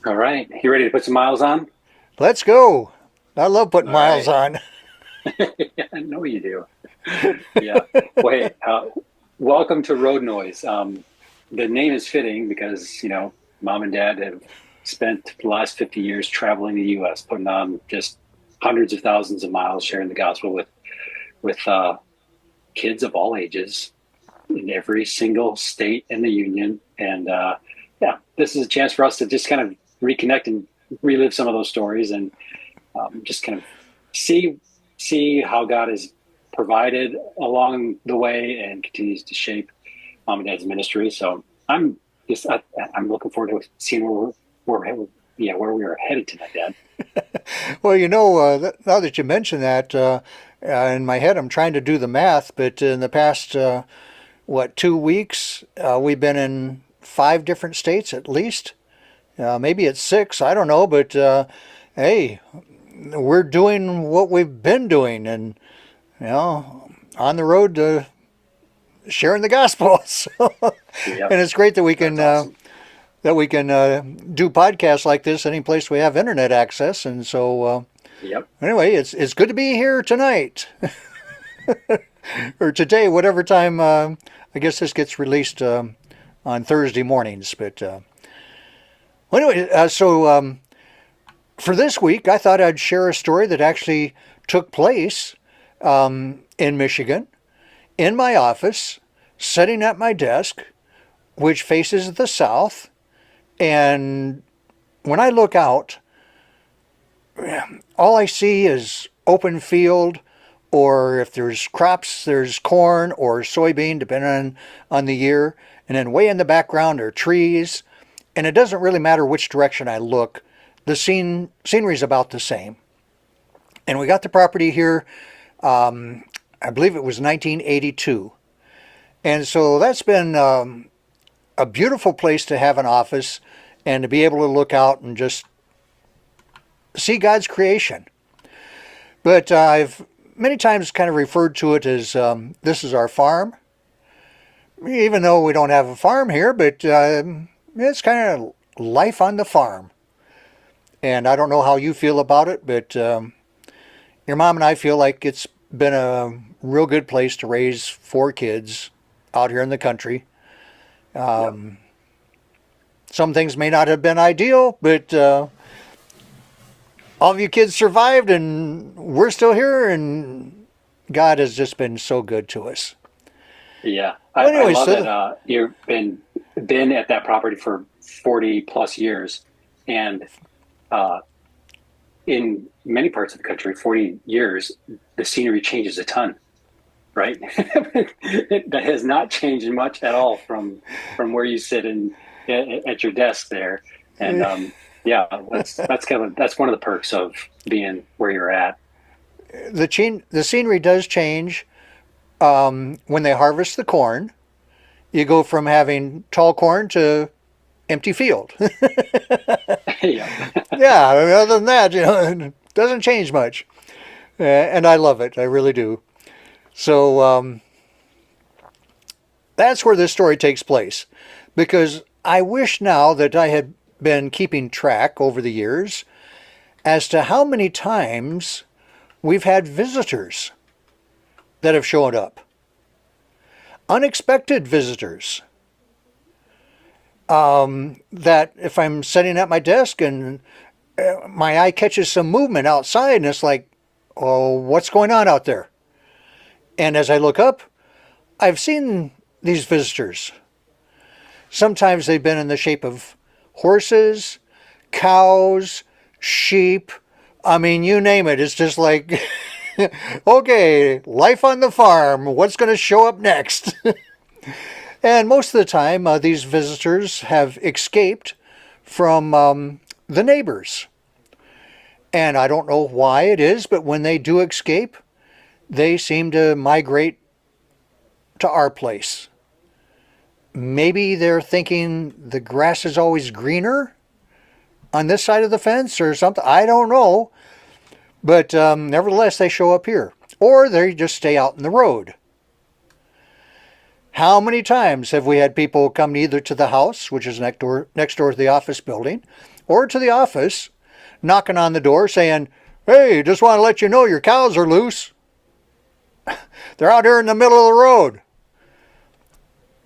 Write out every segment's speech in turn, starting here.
All right. You ready to put some miles on? Let's go. I love putting All miles right. on. Yeah, I know you do. Yeah. Well, hey, welcome to Road Noise. The name is fitting because, mom and dad have spent the last 50 years traveling the U.S., putting on just hundreds of thousands of miles, sharing the gospel with kids of all ages in every single state in the union. And yeah, this is a chance for us to just kind of reconnect and relive some of those stories and just kind of see see how God has provided along the way and continues to shape mom and dad's ministry. So I'm looking forward to seeing where we are headed tonight, Dad. Well, now that you mention that, in my head I'm trying to do the math, but in the past, 2 weeks, we've been in five different states at least. Maybe it's six, I don't know, but hey, we're doing what we've been doing and, on the road to sharing the gospel. So, Yep, and it's great that we can that's awesome. do podcasts like this any place we have internet access. And so, Yep, anyway, it's good to be here tonight or today, whatever time. I guess this gets released on Thursday mornings. But anyway, for this week, I thought I'd share a story that actually took place in Michigan, in my office, sitting at my desk, which faces the south. And when I look out, all I see is open field, or if there's crops, there's corn or soybean, depending on the year. And then way in the background are trees. And it doesn't really matter which direction I look, the scenery is about the same. And we got the property here, I believe it was 1982. And so that's been a beautiful place to have an office and to be able to look out and just see God's creation. But I've many times kind of referred to it as this is our farm, even though we don't have a farm here, but it's kind of life on the farm. And I don't know how you feel about it, but your mom and I feel like it's been a real good place to raise four kids out here in the country. yep, Some things may not have been ideal, but all of you kids survived and we're still here, and God has just been so good to us. yeah. I, Well, I anyway, love that you've been at that property for 40 plus years, and uh, in many parts of the country, 40 years, the scenery changes a ton, right? That has not changed much at all from where you sit at your desk there. And yeah, that's one of the perks of being where you're at. the scenery does change when they harvest the corn. You go from having tall corn to empty field. Yeah. Yeah, I mean, other than that, it doesn't change much. And I love it. I really do. So that's where this story takes place. Because I wish now that I had been keeping track over the years as to how many times we've had visitors that have showed up. Unexpected visitors. That if I'm sitting at my desk and my eye catches some movement outside and it's like, oh, what's going on out there? And as I look up, I've seen these visitors. Sometimes they've been in the shape of horses, cows, sheep. I mean, you name it. It's just like, okay, life on the farm. What's going to show up next? And most of the time, these visitors have escaped from the neighbors. And I don't know why it is, but when they do escape, they seem to migrate to our place. Maybe they're thinking the grass is always greener on this side of the fence or something. I don't know. But nevertheless, they show up here. Or they just stay out in the road. How many times have we had people come either to the house, which is next door to the office building, or to the office, knocking on the door saying, "Hey, just want to let you know your cows are loose. They're out here in the middle of the road."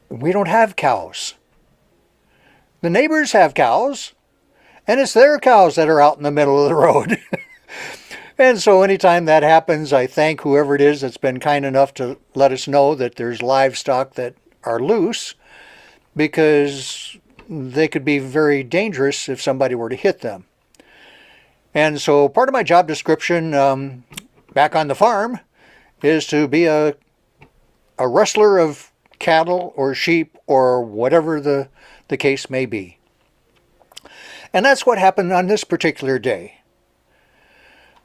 We don't have cows. The neighbors have cows, and it's their cows that are out in the middle of the road. And so anytime that happens, I thank whoever it is that's been kind enough to let us know that there's livestock that are loose, because they could be very dangerous if somebody were to hit them. And so part of my job description back on the farm is to be a rustler of cattle or sheep or whatever the case may be. And that's what happened on this particular day.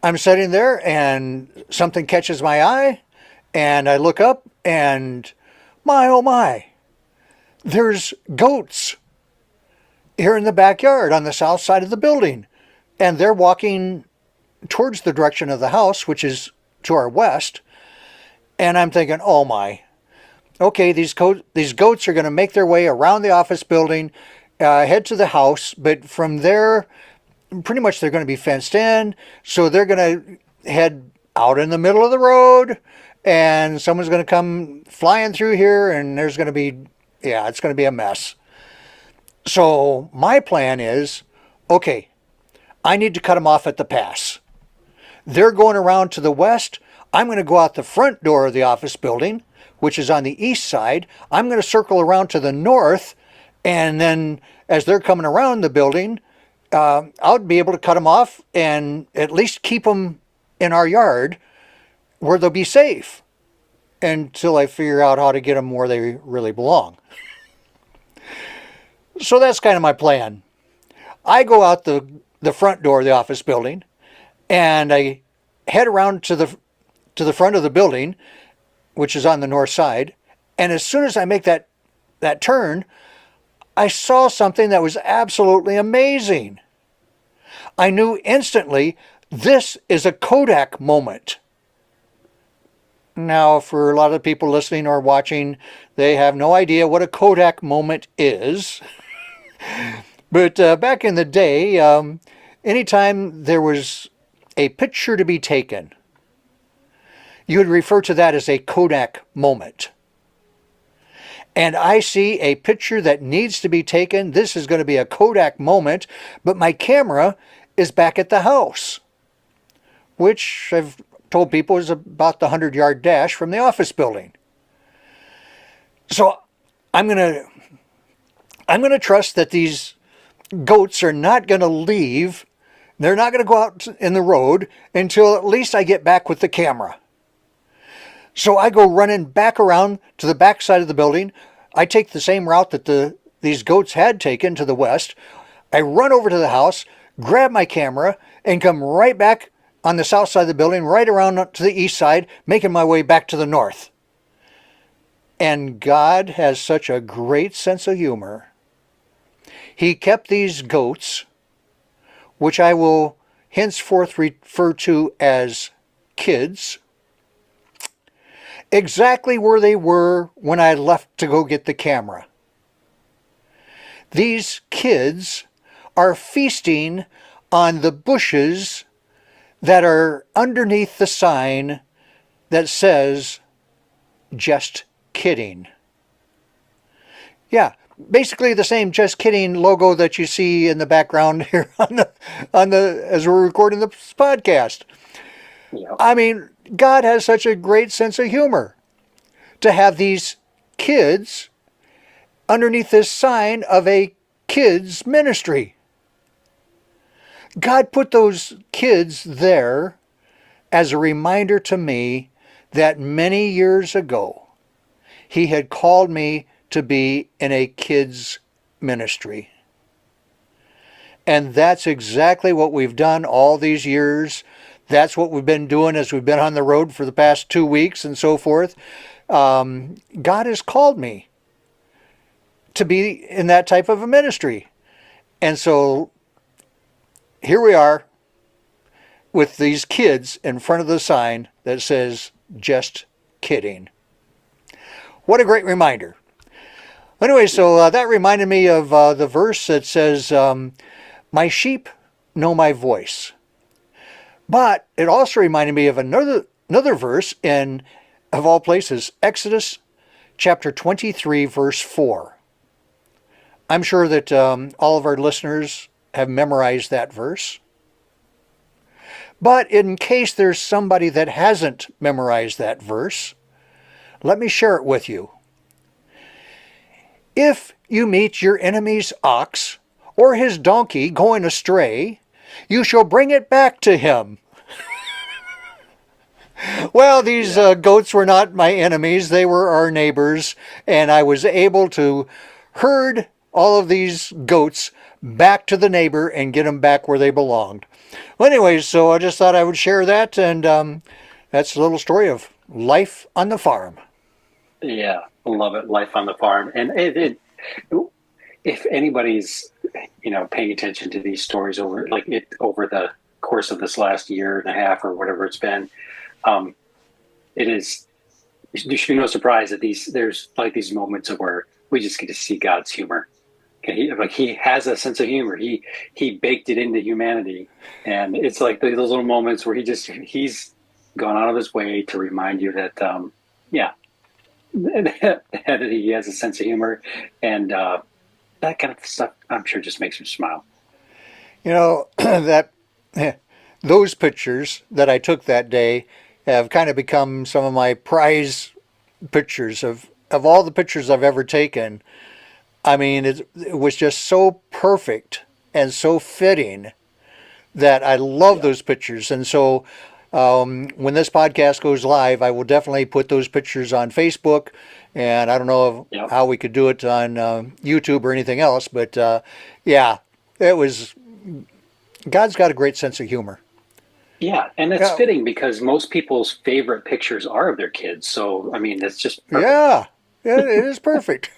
I'm sitting there and something catches my eye, and I look up and my oh my, there's goats here in the backyard on the south side of the building. And they're walking towards the direction of the house, which is to our west. And I'm thinking, oh my, okay, these goats are going to make their way around the office building, head to the house, but from there, pretty much they're going to be fenced in, so they're going to head out in the middle of the road, and someone's going to come flying through here, and there's going to be, it's going to be a mess. So my plan is, okay, I need to cut them off at the pass. They're going around to the west. I'm going to go out the front door of the office building, which is on the east side. I'm going to circle around to the north, and then as they're coming around the building, I'll be able to cut them off and at least keep them in our yard where they'll be safe until I figure out how to get them where they really belong. So that's kind of my plan. I go out the front door of the office building, and I head around to the front of the building, which is on the north side. And as soon as I make that turn, I saw something that was absolutely amazing. I knew instantly this is a Kodak moment. Now, for a lot of people listening or watching, they have no idea what a Kodak moment is. But back in the day, anytime there was a picture to be taken, you would refer to that as a Kodak moment. And I see a picture that needs to be taken. This is going to be a Kodak moment, but my camera is back at the house, which I've told people is about the 100-yard dash from the office building. So I'm going to trust that these goats are not going to leave. They're not going to go out in the road until at least I get back with the camera. So I go running back around to the back side of the building. I take the same route that these goats had taken to the west. I run over to the house, grab my camera, and come right back on the south side of the building, right around to the east side, making my way back to the north. And God has such a great sense of humor. He kept these goats, which I will henceforth refer to as kids, exactly where they were when I left to go get the camera. These kids are feasting on the bushes that are underneath the sign that says, "Just kidding." Yeah, basically the same "Just Kidding" logo that you see in the background here on the as we're recording this podcast. Yeah. I mean, God has such a great sense of humor to have these kids underneath this sign of a kids ministry. God put those kids there as a reminder to me that many years ago, He had called me to be in a kids ministry. And that's exactly what we've done all these years. That's what we've been doing as we've been on the road for the past 2 weeks and so forth. God has called me to be in that type of a ministry. And so here we are with these kids in front of the sign that says, "Just kidding." What a great reminder. Anyway, so that reminded me of the verse that says, My sheep know my voice. But it also reminded me of another verse in, of all places, Exodus chapter 23, verse 4. I'm sure that all of our listeners have memorized that verse. But in case there's somebody that hasn't memorized that verse, let me share it with you. If you meet your enemy's ox or his donkey going astray, you shall bring it back to him. Well, these goats were not my enemies. They were our neighbors, and I was able to herd all of these goats back to the neighbor and get them back where they belonged. Well, anyways, so I just thought I would share that, and that's a little story of life on the farm. Yeah, I love it. Life on the farm. And if anybody's, paying attention to these stories over the course of this last year and a half or whatever it's been, it is, there should be no surprise that there's like these moments of where we just get to see God's humor. Okay, he has a sense of humor. He baked it into humanity, and it's like those little moments where he's gone out of his way to remind you that that he has a sense of humor, and that kind of stuff I'm sure just makes him smile. That those pictures that I took that day have kind of become some of my prize pictures of all the pictures I've ever taken. I mean, it was just so perfect and so fitting that I love those pictures. And so when this podcast goes live, I will definitely put those pictures on Facebook. And I don't know how we could do it on YouTube or anything else. But it was, God's got a great sense of humor. Yeah, and it's fitting because most people's favorite pictures are of their kids. So, I mean, it's just perfect. Yeah, it is perfect.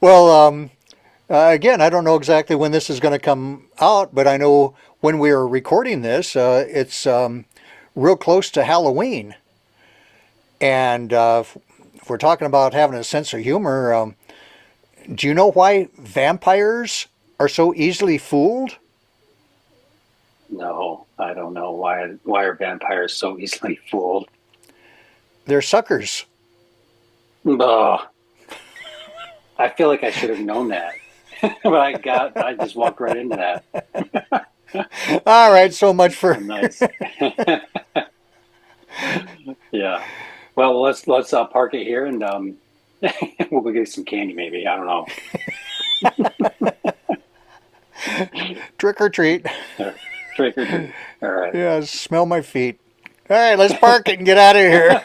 Well, again, I don't know exactly when this is going to come out, but I know when we are recording this, it's real close to Halloween. And if we're talking about having a sense of humor, do you know why vampires are so easily fooled? No, I don't know. Why are vampires so easily fooled? They're suckers. Oh, I feel like I should have known that. But I just walked right into that. All right, so much for nice. Yeah. Well, let's park it here, and we'll go get some candy. Maybe, I don't know. Trick or treat. Trick or treat. All right. Yeah, smell my feet. All right, let's park it and get out of here.